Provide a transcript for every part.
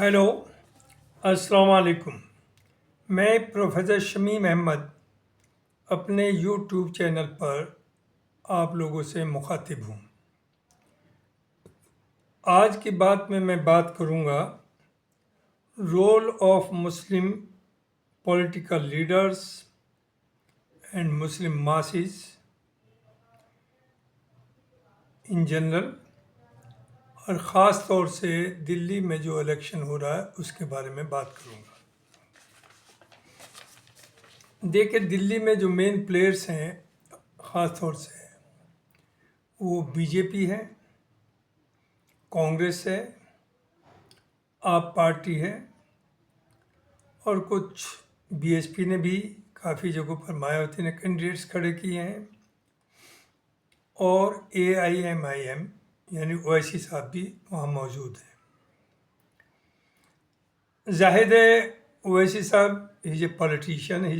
Hello, अस्सलाम वालेकुम। मैं प्रोफेसर शमीम अहमद अपने यूट्यूब चैनल पर आप लोगों से मुखातिब हूँ। आज की बात में मैं बात करूँगा role of Muslim political leaders and Muslim masses in general, और ख़ास तौर से दिल्ली में जो इलेक्शन हो रहा है उसके बारे में बात करूँगा। देखिए, दिल्ली में जो मेन प्लेयर्स हैं ख़ास तौर से वो बीजेपी है, कांग्रेस है, आप पार्टी है, और कुछ बीएसपी ने भी काफ़ी जगहों पर मायावती ने कैंडिडेट्स खड़े किए हैं, और एआईएमआईएम यानी ओवैसी साहब भी वहाँ मौजूद हैं। जाहिर है ओवैसी साहब is a politician, he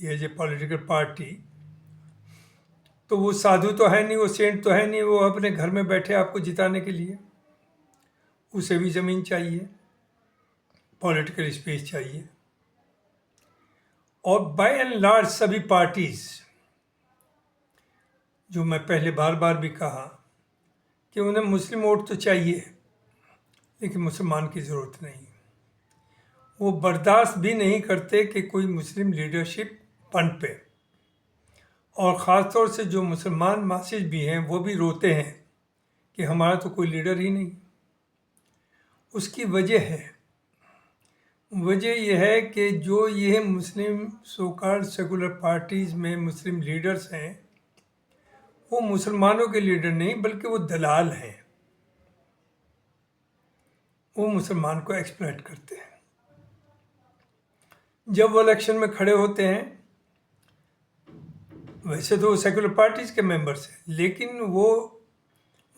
is A political party, तो वो साधु तो है नहीं, वो सेंट तो है नहीं, वो अपने घर में बैठे आपको जिताने के लिए। उसे भी ज़मीन चाहिए, पॉलिटिकल स्पेस चाहिए। और बाय एंड लार्ज सभी पार्टीज़, जो मैं पहले बार बार भी कहा कि उन्हें मुस्लिम वोट तो चाहिए लेकिन मुसलमान की ज़रूरत नहीं। वो बर्दाश्त भी नहीं करते कि कोई मुस्लिम लीडरशिप पनपे, और ख़ास तौर से जो मुसलमान मासिस भी हैं वो भी रोते हैं कि हमारा तो कोई लीडर ही नहीं। उसकी वजह यह है कि जो ये मुस्लिम सोकाल्ड सेकुलर पार्टीज़ में मुस्लिम लीडर्स हैं वो मुसलमानों के लीडर नहीं बल्कि वो दलाल हैं। वो मुसलमान को एक्सप्लॉइट करते हैं। जब वो इलेक्शन में खड़े होते हैं, वैसे तो वो सेकुलर पार्टीज़ के मेंबर्स हैं, लेकिन वो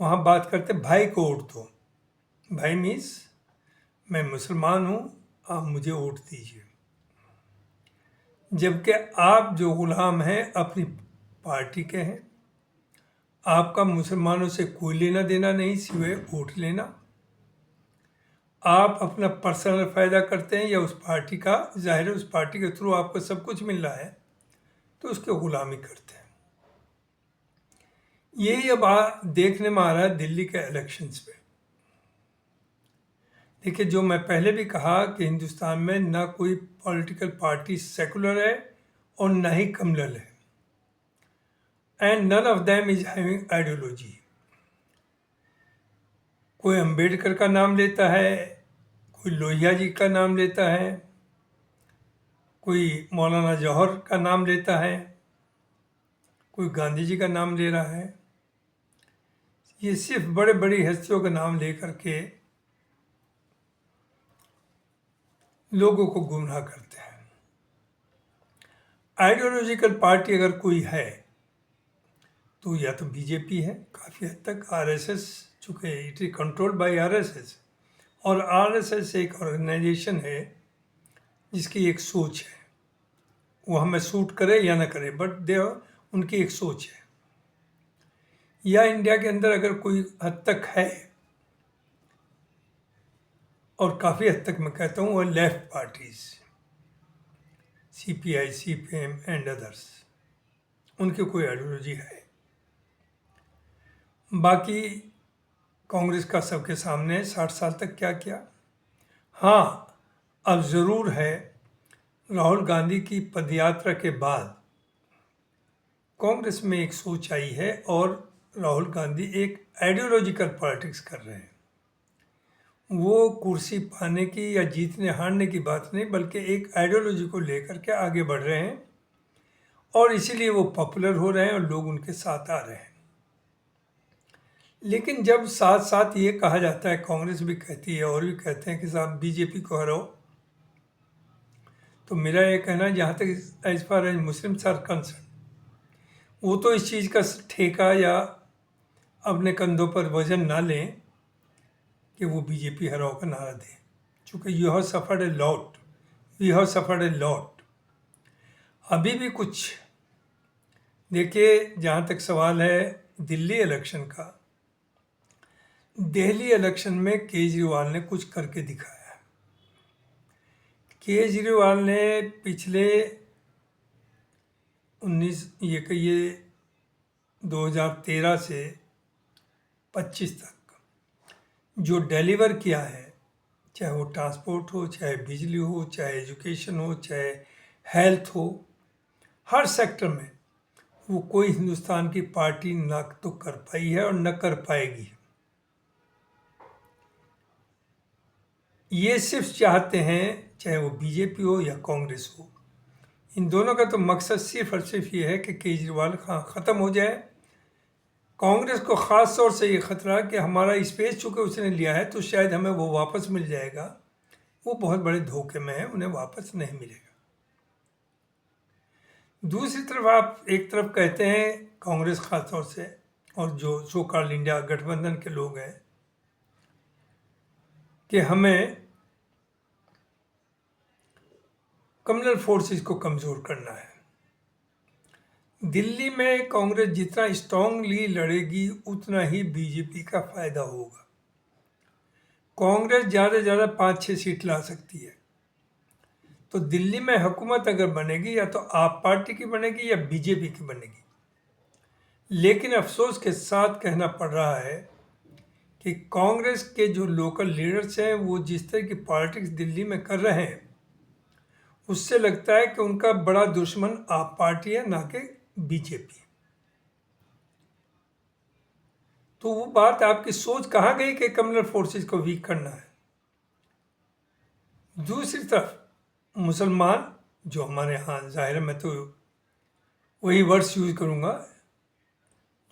वहाँ बात करते भाई को वोट दो। भाई मीन्स मैं मुसलमान हूँ, आप मुझे वोट दीजिए। जबकि आप जो गुलाम हैं अपनी पार्टी के हैं, आपका मुसलमानों से कोई लेना देना नहीं सिवाय वोट लेना। आप अपना पर्सनल फ़ायदा करते हैं या उस पार्टी का, ज़ाहिर है उस पार्टी के थ्रू आपको सब कुछ मिल रहा है तो उसकी ग़ुलामी करते हैं। यही अब देखने में आ रहा है दिल्ली के इलेक्शंस में। देखिए, जो मैं पहले भी कहा कि हिंदुस्तान में ना कोई पॉलिटिकल पार्टी सेकुलर है और ना ही कम्युनल है, and none of them is having ideology. कोई अंबेडकर का नाम लेता है, कोई लोहिया जी का नाम लेता है, कोई मौलाना जौहर का नाम लेता है, कोई गांधी जी का नाम ले रहा है। ये सिर्फ बड़े बड़ी हस्तियों का नाम लेकर के लोगों को गुमराह करते हैं। आइडियोलॉजिकल पार्टी अगर कोई है तो या तो बीजेपी है, काफ़ी हद तक आरएसएस, चूँकि it is controlled by RSS, और आरएसएस एक ऑर्गेनाइजेशन है जिसकी एक सोच है, वो हमें सूट करे या ना करे, बट दे उनकी एक सोच है। या इंडिया के अंदर अगर कोई हद तक है, और काफ़ी हद तक मैं कहता हूँ, वो left parties, CPI, CPM and others, उनकी कोई आइडियोलॉजी है। बाकी कांग्रेस का सबके सामने 60 साल तक क्या किया। हाँ, अब ज़रूर है, राहुल गांधी की पदयात्रा के बाद कांग्रेस में एक सोच आई है और राहुल गांधी एक आइडियोलॉजिकल पॉलिटिक्स कर रहे हैं। वो कुर्सी पाने की या जीतने हारने की बात नहीं, बल्कि एक आइडियोलॉजी को लेकर के आगे बढ़ रहे हैं, और इसीलिए वो पॉपुलर हो रहे हैं और लोग उनके साथ आ रहे हैं। लेकिन जब साथ साथ ये कहा जाता है, कांग्रेस भी कहती है और भी कहते हैं कि साहब बीजेपी को हराओ, तो मेरा ये कहना, जहाँ तक as far as Muslims are concern, वो तो इस चीज़ का ठेका या अपने कंधों पर वजन ना लें कि वो बीजेपी हराओ का नारा दें, चूँकि you have suffered a lot, we have suffered a lot. अभी भी कुछ देखिए, जहाँ तक सवाल है दिल्ली इलेक्शन का, दिल्ली इलेक्शन में केजरीवाल ने कुछ करके दिखाया है। केजरीवाल ने पिछले 2013 से 25 तक जो डिलीवर किया है, चाहे वो ट्रांसपोर्ट हो, चाहे बिजली हो, चाहे एजुकेशन हो, चाहे हेल्थ हो, हर सेक्टर में वो कोई हिंदुस्तान की पार्टी ना तो कर पाई है और न कर पाएगी। ये सिर्फ चाहते हैं, चाहे वो बीजेपी हो या कांग्रेस हो, इन दोनों का तो मकसद सिर्फ और सिर्फ ये है कि केजरीवाल ख़त्म हो जाए। कांग्रेस को ख़ास तौर से ये खतरा कि हमारा स्पेस चूँकि उसने लिया है तो शायद हमें वो वापस मिल जाएगा। वो बहुत बड़े धोखे में है, उन्हें वापस नहीं मिलेगा। दूसरी तरफ आप एक तरफ कहते हैं कांग्रेस खास तौर से और जो सो कॉल्ड इंडिया गठबंधन के लोग हैं कि हमें कम्युनल फोर्सेस को कमज़ोर करना है। दिल्ली में कांग्रेस जितना स्ट्रांगली लड़ेगी उतना ही बीजेपी का फायदा होगा। कांग्रेस ज़्यादा से ज़्यादा 5-6 सीट ला सकती है। तो दिल्ली में हुकूमत अगर बनेगी या तो आप पार्टी की बनेगी या बीजेपी की बनेगी। लेकिन अफसोस के साथ कहना पड़ रहा है कि कांग्रेस के जो लोकल लीडर्स हैं वो जिस तरह की पॉलिटिक्स दिल्ली में कर रहे हैं उससे लगता है कि उनका बड़ा दुश्मन आप पार्टी है, ना कि बीजेपी। तो वो बात आपकी सोच कहाँ गई कि कम्युनल फोर्सेस को वीक करना है। दूसरी तरफ मुसलमान जो हमारे यहाँ ज़ाहिर है, मैं तो वही वर्ड्स यूज़ करूँगा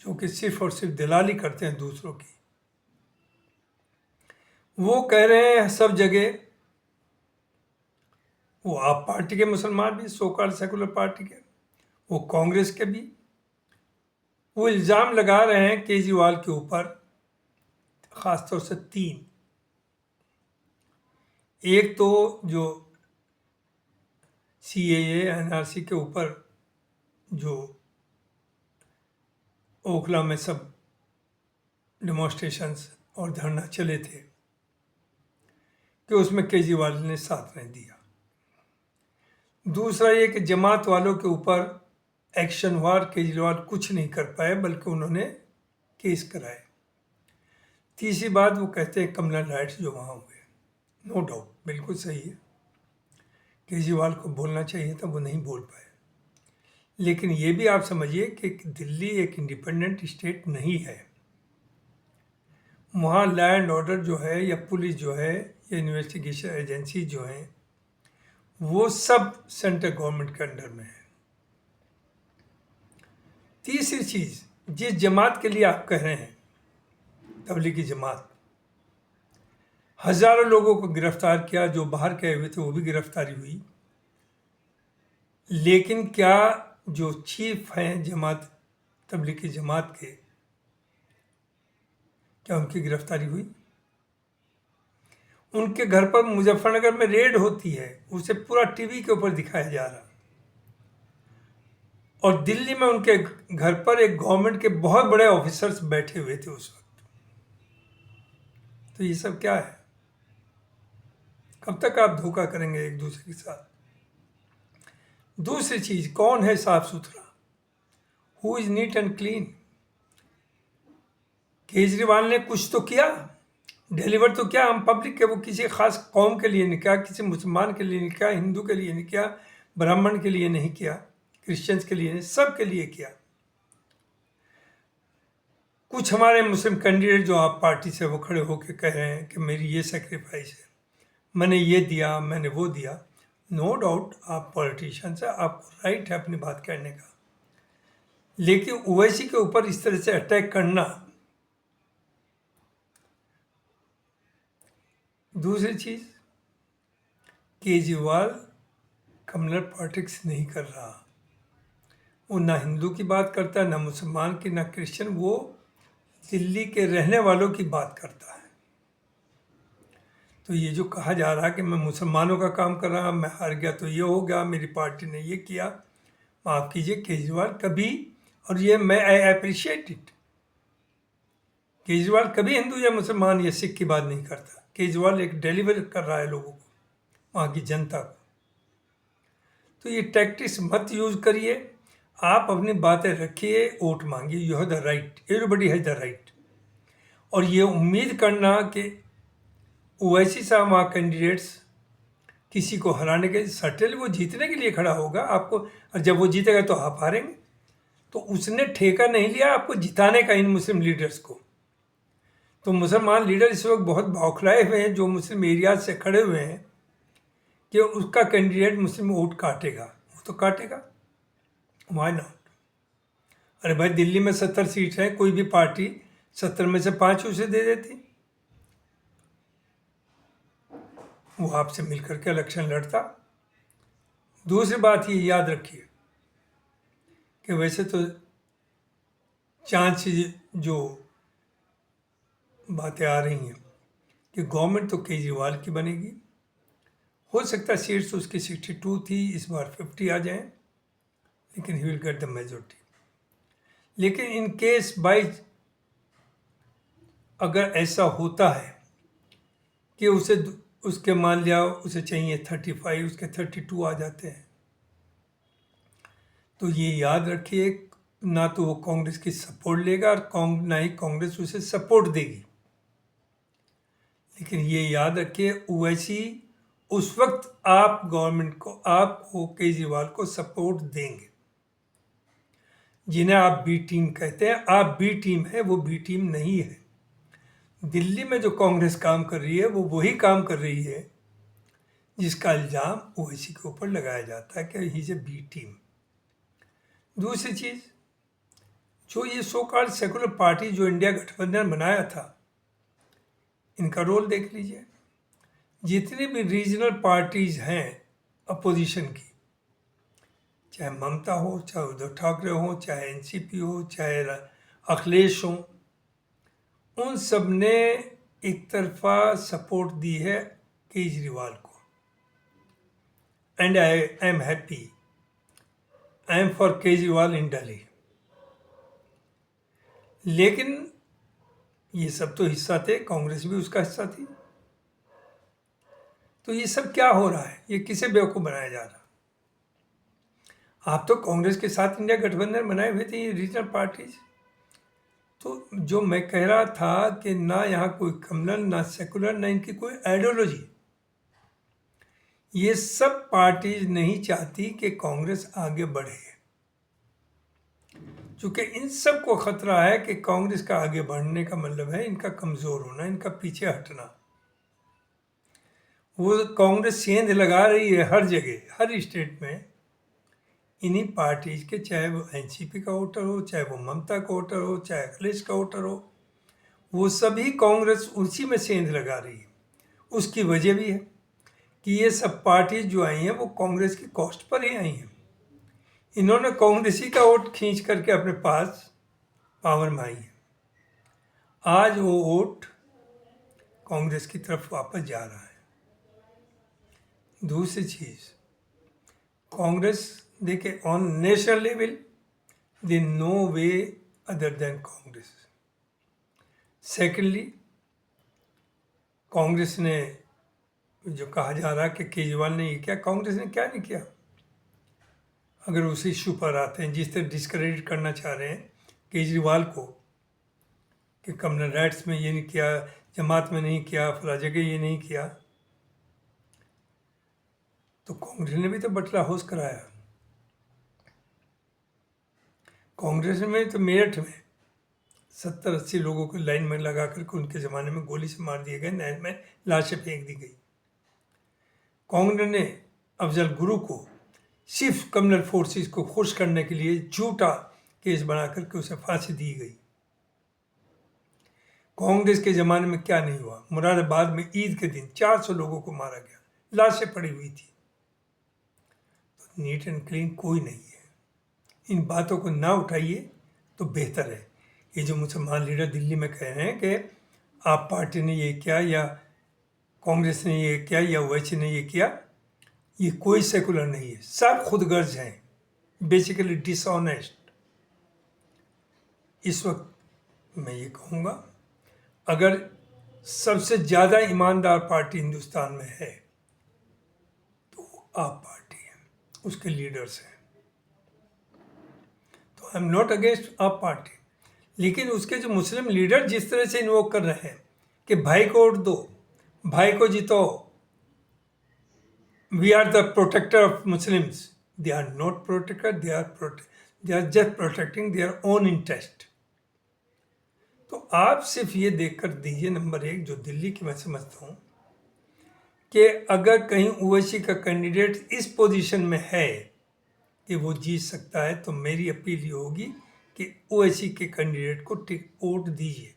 जो कि सिर्फ और सिर्फ दलाली करते हैं दूसरों की, वो कह रहे हैं सब जगह, वो आप पार्टी के मुसलमान भी, सो कॉल्ड सेकुलर पार्टी के, वो कांग्रेस के भी, वो इल्ज़ाम लगा रहे हैं केजरीवाल के ऊपर, ख़ासतौर से 3। एक तो जो CAA NRC के ऊपर जो ओखला में सब डेमोन्स्ट्रेशंस और धरना चले थे कि उसमें केजरीवाल ने साथ नहीं दिया। दूसरा ये कि जमात वालों के ऊपर एक्शन हुआ, केजरीवाल कुछ नहीं कर पाए बल्कि उन्होंने केस कराए। तीसरी बात वो कहते हैं कम्युनल राइट्स जो वहाँ हुए, नो डाउट बिल्कुल सही है, केजरीवाल को बोलना चाहिए था, वो नहीं बोल पाए। लेकिन ये भी आप समझिए कि दिल्ली एक इंडिपेंडेंट स्टेट नहीं है। वहाँ लॉ एंड ऑर्डर जो है या पुलिस जो है या इन्वेस्टिगेशन एजेंसी जो हैं वो सब सेंट्रल गवर्नमेंट के अंडर में है। तीसरी चीज़, जिस जमात के लिए आप कह रहे हैं तबलीगी जमात, हज़ारों लोगों को गिरफ्तार किया, जो बाहर गए हुए थे वो भी गिरफ्तारी हुई, लेकिन क्या जो चीफ हैं जमात तबलीगी जमात के, क्या उनकी गिरफ्तारी हुई? उनके घर पर मुजफ्फरनगर में रेड होती है, उसे पूरा टीवी के ऊपर दिखाया जा रहा, और दिल्ली में उनके घर पर एक गवर्नमेंट के बहुत बड़े ऑफिसर्स बैठे हुए थे उस वक्त। तो ये सब क्या है? कब तक आप धोखा करेंगे एक दूसरे के साथ? दूसरी चीज, कौन है साफ सुथरा? Who is neat and clean? Kejriwal ने कुछ तो किया, डिलीवर तो क्या हम पब्लिक के, वो किसी खास कौम के लिए नहीं किया, किसी मुसलमान के लिए नहीं किया, हिंदू के लिए नहीं किया, ब्राह्मण के लिए नहीं किया, क्रिश्चियंस के लिए नहीं, सब के लिए किया। कुछ हमारे मुस्लिम कैंडिडेट जो आप पार्टी से वो खड़े होकर कह रहे हैं कि मेरी ये सेक्रीफाइस है, मैंने ये दिया, मैंने वो दिया। नो डाउट आप पॉलिटिशियंस हैं, आपको राइट है अपनी बात कहने का, लेकिन ओवैसी के ऊपर इस तरह से अटैक करना। दूसरी चीज़, केजरीवाल कम्युनल पॉलिटिक्स नहीं कर रहा, वो ना हिंदू की बात करता है, ना मुसलमान की, ना क्रिश्चियन, वो दिल्ली के रहने वालों की बात करता है। तो ये जो कहा जा रहा है कि मैं मुसलमानों का काम कर रहा, मैं हार गया तो ये हो गया, मेरी पार्टी ने ये किया, माफ़ कीजिए, केजरीवाल कभी, और ये मैं आई अप्रिशिएट इट, केजरीवाल कभी हिंदू या मुसलमान या सिख की बात नहीं करता। केजरीवाल एक डिलीवर कर रहा है लोगों को, वहाँ की जनता को। तो ये टैक्टिक्स मत यूज़ करिए, आप अपनी बातें रखिए, वोट मांगिए, you have the right, everybody has the right. और ये उम्मीद करना कि ओवैसी साहब वहाँ कैंडिडेट्स किसी को हराने के, सर्टेनली वो जीतने के लिए खड़ा होगा आपको, और जब वो जीतेगा तो आप हारेंगे। तो उसने ठेका नहीं लिया आपको जिताने का इन मुस्लिम लीडर्स को। तो मुसलमान लीडर इस वक्त बहुत बौखलाए हुए हैं, जो मुस्लिम एरियाज से खड़े हुए हैं कि उसका कैंडिडेट मुस्लिम वोट काटेगा। वो तो काटेगा, व्हाई नॉट। अरे भाई, दिल्ली में 70 सीट है, कोई भी पार्टी 70 में से 5 उसे दे देती, वो आपसे मिलकर के इलेक्शन लड़ता। दूसरी बात ये याद रखिए कि वैसे तो चांद से जो बातें आ रही हैं कि गवर्नमेंट तो केजरीवाल की बनेगी, हो सकता है सीट्स उसकी 62 थी, इस बार 50 आ जाएं, लेकिन he will get the majority. लेकिन इन केस बाई अगर ऐसा होता है कि उसके मान लिया उसे चाहिए 35, उसके 32 आ जाते हैं, तो ये याद रखिए, ना तो वो कांग्रेस की सपोर्ट लेगा और ना ही कांग्रेस उसे सपोर्ट देगी। लेकिन ये याद रखिए, ओवैसी उस वक्त आप गवर्नमेंट को, आपको केजरीवाल को सपोर्ट देंगे। जिन्हें आप बी टीम कहते हैं, आप बी टीम है, वो बी टीम नहीं है। दिल्ली में जो कांग्रेस काम कर रही है वो वही काम कर रही है जिसका इल्ज़ाम ओवैसी के ऊपर लगाया जाता है कि he is a B team. दूसरी चीज़, जो ये सो कॉल्ड सेकुलर पार्टी जो इंडिया गठबंधन बनाया था, इनका रोल देख लीजिए। जितनी भी रीजनल पार्टीज हैं अपोजिशन की, चाहे ममता हो, चाहे उद्धव ठाकरे हो, चाहे एनसीपी हो, चाहे अखिलेश हो, उन सब ने एक तरफा सपोर्ट दी है केजरीवाल को। And I am happy, I am for Kejriwal in Delhi. लेकिन ये सब तो हिस्सा थे, कांग्रेस भी उसका हिस्सा थी। तो ये सब क्या हो रहा है, ये किसे बेवकूफ़ बनाया जा रहा? आप तो कांग्रेस के साथ इंडिया गठबंधन बनाए हुए थे, ये रीजनल पार्टीज। तो जो मैं कह रहा था कि ना यहाँ कोई कम्युनल, ना सेकुलर, ना इनकी कोई आइडियोलॉजी, ये सब पार्टीज नहीं चाहती कि कांग्रेस आगे बढ़े, क्योंकि इन सब को खतरा है कि कांग्रेस का आगे बढ़ने का मतलब है इनका कमज़ोर होना, इनका पीछे हटना। वो कांग्रेस सेंध लगा रही है हर जगह, हर स्टेट में, इन्हीं पार्टीज के, चाहे वो एनसीपी का वोटर हो, चाहे वो ममता का वोटर हो, चाहे अखिलेश का वोटर हो, वो सभी कांग्रेस उसी में सेंध लगा रही है। उसकी वजह भी है कि ये सब पार्टीज जो आई हैं वो कांग्रेस की कॉस्ट पर ही आई हैं। इन्होंने कांग्रेसी का वोट खींच करके अपने पास पावर में आई है। आज वो वोट कांग्रेस की तरफ वापस जा रहा है। दूसरी चीज़, कांग्रेस, देखिए, on national level they know way other than Congress. Secondly, Congress ने जो कहा जा रहा है कि केजरीवाल ने ये किया, कांग्रेस ने क्या नहीं किया। अगर उस इशू पर आते हैं, जिस तरह डिस्क्रेडिट करना चाह रहे हैं केजरीवाल को कि कम्युनल राइट्स में ये नहीं किया, जमात में नहीं किया, फला जगह ये नहीं किया, तो कांग्रेस ने भी तो बटला होश कराया। कांग्रेस में तो मेरठ में 70-80 लोगों को लाइन में लगा करके उनके ज़माने में गोली से मार दिए गए, नहर में लाशें फेंक दी गई। कांग्रेस ने अफजल गुरु को सिर्फ कम्युनल फोर्सेस को खुश करने के लिए झूठा केस बना करके उसे फांसी दी गई। कांग्रेस के ज़माने में क्या नहीं हुआ, मुरादाबाद में ईद के दिन 400 लोगों को मारा गया, लाशें पड़ी हुई थी। तो नीट एंड क्लीन कोई नहीं है। इन बातों को ना उठाइए तो बेहतर है। ये जो मुसलमान लीडर दिल्ली में कह रहे हैं कि आप पार्टी ने ये किया, या कांग्रेस ने ये किया, या ओवैसी ने ये किया, ये कोई सेकुलर नहीं है, सब खुदगर्ज हैं, बेसिकली डिसऑनेस्ट। इस वक्त मैं ये कहूँगा, अगर सबसे ज़्यादा ईमानदार पार्टी हिंदुस्तान में है तो आप पार्टी है, उसके लीडर्स हैं। तो I am not against a party, लेकिन उसके जो मुस्लिम लीडर जिस तरह से इन्वोक कर रहे हैं कि भाई को वोट दो, भाई को जिताओ, we are the protector of Muslims, they are not protector, they are just protecting their own interest. तो आप सिर्फ ये देखकर दीजिए, नंबर एक जो दिल्ली की मैं समझता हूँ कि अगर कहीं ओवैसी का कैंडिडेट इस पोजीशन में है कि वो जीत सकता है, तो मेरी अपील ये होगी कि ओवैसी के कैंडिडेट को वोट दीजिए।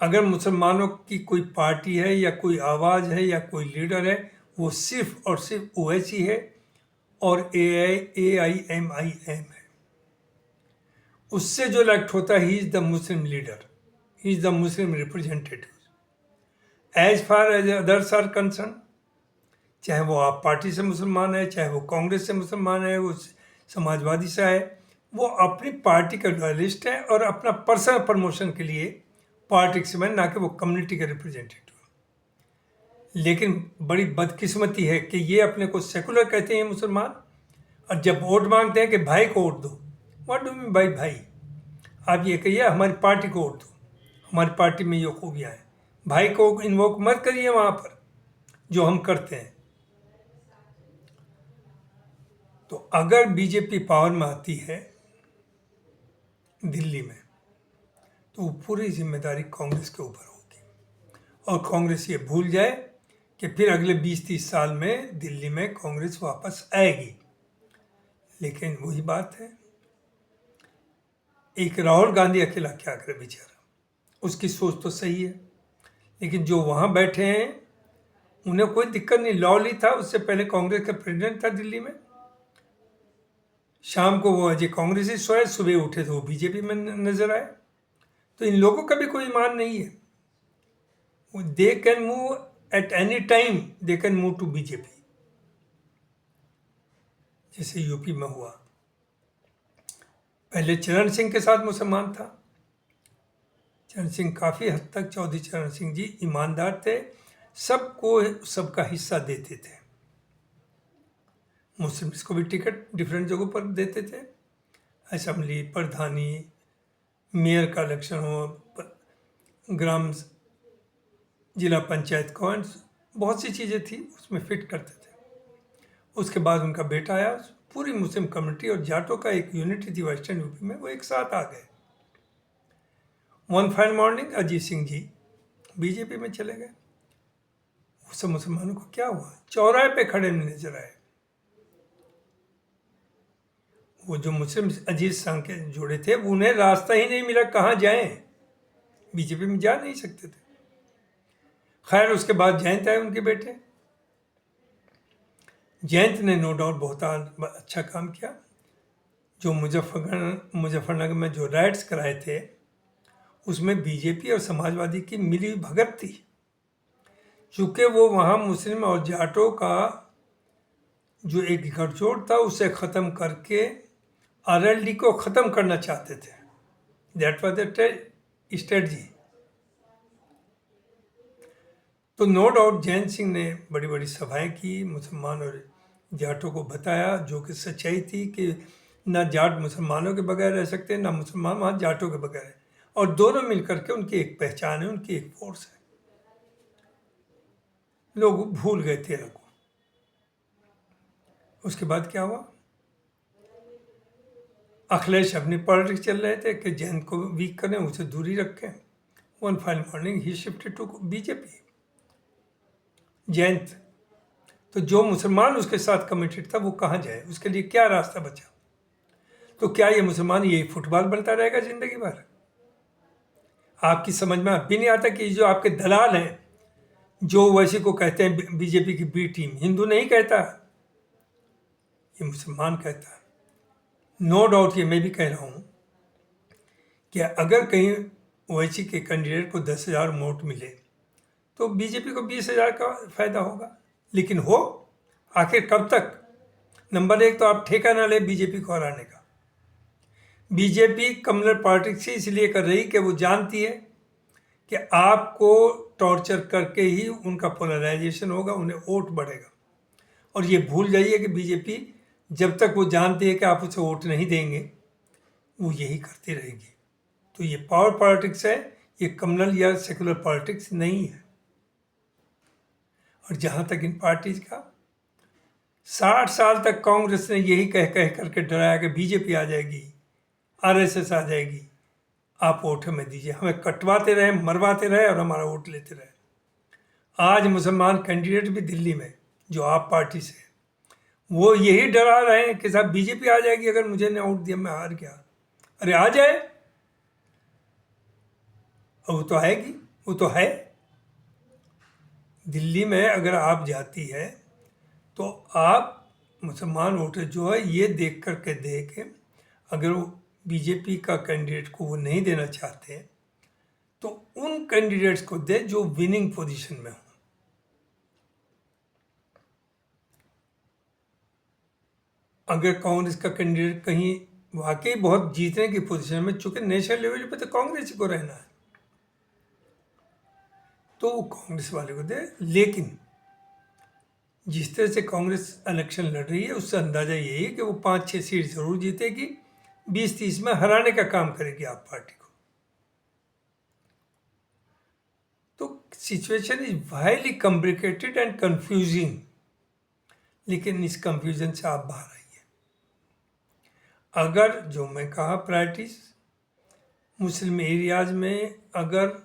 अगर मुसलमानों की कोई पार्टी है या कोई आवाज़ है या कोई लीडर है, वो सिर्फ और सिर्फ ओवैसी है और AIMIM है। उससे जो इलेक्ट होता है, he is the Muslim leader, he is the Muslim representative. As far as others are concern, चाहे वो आप पार्टी से मुसलमान है, चाहे वो कांग्रेस से मुसलमान है, वो समाजवादी से है, वो अपनी पार्टी का लॉयलिस्ट है और अपना पर्सनल प्रमोशन के लिए पॉलिटिक्स में, ना कि वो कम्युनिटी का रिप्रेजेंटेटिव। लेकिन बड़ी बदकिस्मती है कि ये अपने को सेकुलर कहते हैं मुसलमान, और जब वोट मांगते हैं कि भाई को वोट दो, व्हाट डू मीन बाई भाई? आप ये कहिए हमारी पार्टी को वोट दो, हमारी पार्टी में ये खूबियाँ हैं। भाई को इन्वोक मत करिए वहाँ पर जो हम करते हैं। तो अगर बीजेपी पावर में आती है दिल्ली में, तो वो पूरी जिम्मेदारी कांग्रेस के ऊपर होगी, और कांग्रेस ये भूल जाए कि फिर अगले 20-30 साल में दिल्ली में कांग्रेस वापस आएगी। लेकिन वही बात है, एक राहुल गांधी अकेला क्या करे बेचारा, उसकी सोच तो सही है, लेकिन जो वहाँ बैठे हैं उन्हें कोई दिक्कत नहीं। लॉली था, उससे पहले कांग्रेस का प्रेसिडेंट था दिल्ली में, शाम को वो अजय कांग्रेस ही सोए, सुबह उठे तो वो बीजेपी में नजर आए। तो इन लोगों का भी कोई ईमान नहीं है, they can move at any time, they can move to BJP, जैसे यूपी में हुआ। पहले चरण सिंह के साथ मुसलमान था, चरण सिंह काफ़ी हद तक, चौधरी चरण सिंह जी ईमानदार थे, सबको सबका हिस्सा देते थे। मुस्लिम्स को भी टिकट डिफरेंट जगहों पर देते थे, असेंबली, प्रधानी, मेयर का इलेक्शन हो, ग्राम जिला पंचायत कौन, बहुत सी चीज़ें थी उसमें फिट करते थे। उसके बाद उनका बेटा आया, पूरी मुस्लिम कम्युनिटी और जाटों का एक यूनिटी थी वेस्टर्न यूपी में, वो एक साथ आ गए। One fine morning Ajit Singh ji BJP में चले गए। उस मुसलमानों को क्या हुआ, चौराहे पे खड़े नजर आए। वो जो मुस्लिम अजीत संघ के जोड़े थे, उन्हें रास्ता ही नहीं मिला, कहाँ जाएं, बीजेपी में जा नहीं सकते थे। खैर उसके बाद जयंत आए उनके बेटे, जयंत ने नो डाउट बहुत अच्छा काम किया। जो मुजफ्फरनगर में जो राइट्स कराए थे, उसमें बीजेपी और समाजवादी की मिली भगत थी। चूँकि वो वहाँ मुस्लिम और जाटों का जो एक गठजोड़ था उसे ख़त्म करके RLD को ख़त्म करना चाहते थे। That was the strategy. तो नो डाउट जयंत सिंह ने बड़ी बड़ी सभाएं की, मुसलमान और जाटों को बताया, जो कि सच्चाई थी कि ना जाट मुसलमानों के बगैर रह सकते, ना मुसलमान वहाँ जाटों के बगैर है, और दोनों मिलकर के उनकी एक पहचान है, उनकी एक फोर्स है। लोग भूल गए 13 को। उसके बाद क्या हुआ, अखिलेश अपनी पॉलिटिक्स चल रहे थे कि जयंत को वीक करें, उसे दूरी रखें। One fine morning he shifted to BJP, Jayant. तो जो मुसलमान उसके साथ कमिटेड था वो कहाँ जाए, उसके लिए क्या रास्ता बचा? तो क्या ये मुसलमान ये फुटबॉल बनता रहेगा जिंदगी भर? आपकी समझ में अब भी नहीं आता कि जो आपके दलाल हैं, जो वैसे को कहते हैं बीजेपी की बी टीम, हिंदू नहीं कहता, ये मुसलमान कहता है। नो डाउट ये मैं भी कह रहा हूँ कि अगर कहीं ओवैसी के कैंडिडेट को 10,000 वोट मिले तो बीजेपी को 20,000 का फायदा होगा, लेकिन हो आखिर कब तक? नंबर एक तो आप ठेका ना ले बीजेपी को हराने का। बीजेपी कम्युनल पॉलिटिक्स इसलिए कर रही कि वो जानती है कि आपको टॉर्चर करके ही उनका पोलराइजेशन होगा, उन्हें वोट बढ़ेगा, और ये भूल जाइए कि बीजेपी जब तक वो जानती है कि आप उसे वोट नहीं देंगे, वो यही करती रहेगी। तो ये पावर पॉलिटिक्स है, ये कम्युनल या सेकुलर पॉलिटिक्स नहीं है। और जहाँ तक इन पार्टीज का, 60 साल तक कांग्रेस ने यही कह कह करके डराया कि बीजेपी आ जाएगी, आरएसएस आ जाएगी, आप वोट हमें दीजिए। हमें कटवाते रहे, मरवाते रहे और हमारा वोट लेते रहे। आज मुसलमान कैंडिडेट भी दिल्ली में जो आप पार्टी से, वो यही डरा रहे हैं कि साहब बीजेपी आ जाएगी अगर मुझे न वोट दिया, मैं हार गया। अरे आ जाए, वो तो आएगी, वो तो है। दिल्ली में अगर आप जाती है तो आप मुसलमान वोटर जो है ये देख कर के देखें, अगर वो बीजेपी का कैंडिडेट को वो नहीं देना चाहते तो उन कैंडिडेट्स को दे जो विनिंग पोजीशन में हो। अगर कांग्रेस का कैंडिडेट कहीं वाकई बहुत जीतने की पोजीशन में, चूंकि नेशनल लेवल पे तो कांग्रेस को रहना है, तो वो कांग्रेस वाले को दे। लेकिन जिस तरह से कांग्रेस इलेक्शन लड़ रही है उससे अंदाजा यही है कि वो 5-6 सीट जरूर जीतेगी, 20-30 में हराने का काम करेगी आप पार्टी को। तो situation is highly complicated and confusing, लेकिन इस कंफ्यूजन से आप बाहर आइए। अगर जो मैं कहा प्रायोरिटीज, मुस्लिम एरियाज में अगर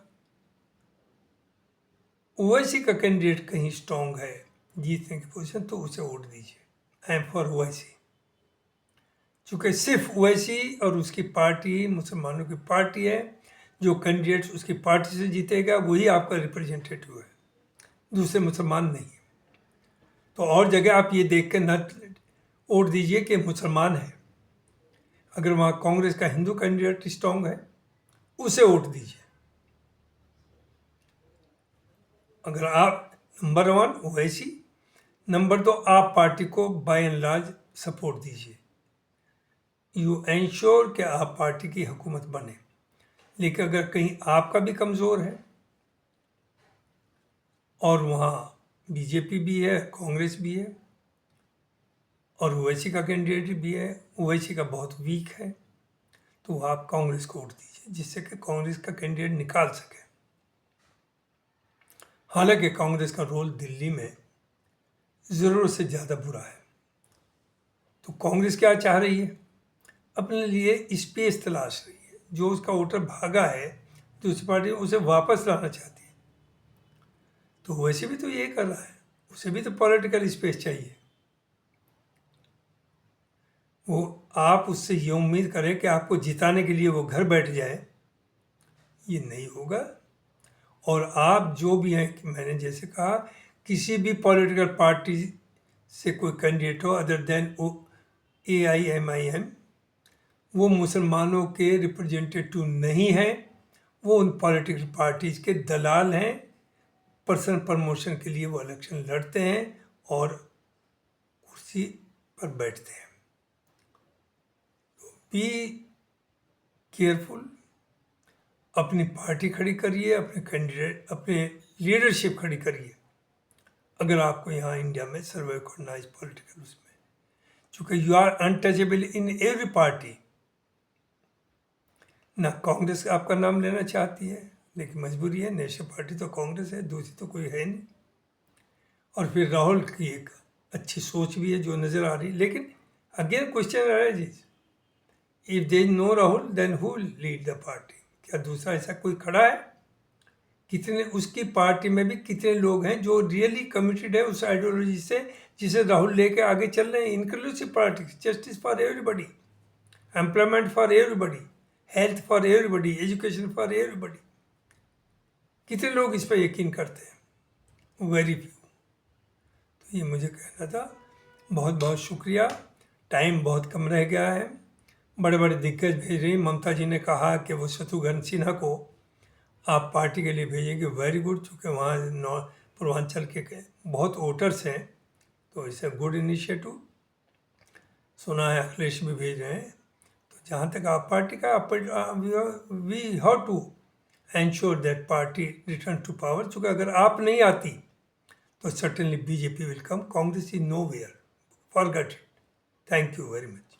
ओवैसी का कैंडिडेट कहीं स्ट्रांग है जीतने की पोजीशन, तो उसे वोट दीजिए। आई एम फॉर ओवैसी, चूँकि सिर्फ ओवैसी और उसकी पार्टी मुसलमानों की पार्टी है, जो कैंडिडेट उसकी पार्टी से जीतेगा वही आपका रिप्रेजेंटेटिव है, दूसरे मुसलमान नहीं है। तो और जगह आप ये देख के न वोट दीजिए कि मुसलमान है। अगर वहाँ कांग्रेस का हिंदू कैंडिडेट स्ट्रांग है, उसे वोट दीजिए। अगर आप नंबर 1 ओवैसी, नंबर 2 आप पार्टी को बाय एंड लार्ज सपोर्ट दीजिए। यू एंश्योर कि आप पार्टी की हुकूमत बने। लेकिन अगर कहीं आपका भी कमज़ोर है और वहाँ बीजेपी भी है, कांग्रेस भी है और ओवैसी का कैंडिडेट भी है, ओवैसी का बहुत वीक है, तो आप कांग्रेस को वोट दीजिए जिससे कि कांग्रेस का कैंडिडेट निकाल सके। हालांकि कांग्रेस का रोल दिल्ली में ज़रूरत से ज़्यादा बुरा है। तो कांग्रेस क्या चाह रही है? अपने लिए स्पेस तलाश रही है। जो उसका वोटर भागा है दूसरी पार्टी, उसे वापस लाना चाहती है। तो वैसे भी तो ये कर रहा है, उसे भी तो पॉलिटिकल स्पेस चाहिए। वो आप उससे ये उम्मीद करें कि आपको जिताने के लिए वो घर बैठ जाए, ये नहीं होगा। और आप जो भी हैं, मैंने जैसे कहा, किसी भी पॉलिटिकल पार्टी से कोई कैंडिडेट हो अदर देन AIMIM, वो मुसलमानों के रिप्रेजेंटेटिव नहीं हैं, वो उन पॉलिटिकल पार्टीज के दलाल हैं। पर्सनल प्रमोशन के लिए वो इलेक्शन लड़ते हैं और कुर्सी पर बैठते हैं। बी केयरफुल, अपनी पार्टी खड़ी करिए, अपने कैंडिडेट, अपने लीडरशिप खड़ी करिए अगर आपको यहाँ इंडिया में सर्वाइव करना है इस पॉलिटिकल उसमें। चूँकि you are untouchable in every party. ना कांग्रेस आपका नाम लेना चाहती है, लेकिन मजबूरी है, नेशनल पार्टी तो कांग्रेस है, दूसरी तो कोई है नहीं। और फिर राहुल की एक अच्छी सोच भी है जो नज़र आ रही, लेकिन again question arises, if there is no Rahul then who will lead the party? क्या दूसरा ऐसा कोई खड़ा है? कितने उसकी पार्टी में भी कितने लोग हैं जो रियली कमिटेड है उस आइडियोलॉजी से जिसे राहुल लेके आगे चल रहे हैं? Inclusive politics, justice for everybody, employment for everybody, health for everybody, education for everybody. कितने लोग इस पर यकीन करते हैं? Very few. तो ये मुझे कहना था। बहुत बहुत शुक्रिया। टाइम बहुत कम रह गया है। बड़े बड़े दिग्गज भेज रही। ममता जी ने कहा कि वो शत्रुघ्न सिन्हा को आप पार्टी के लिए भेजेंगे, वेरी गुड। चूँकि वहाँ पूर्वांचल के बहुत वोटर्स हैं, तो इट्स ए गुड इनिशिएटिव। सुना है अखिलेश भी भेज रहे हैं। तो जहाँ तक आप पार्टी का, we have to ensure that party return to power. चूँकि अगर आप नहीं आती तो certainly BJP will come. Congress is nowhere. Forget it. Thank you very much.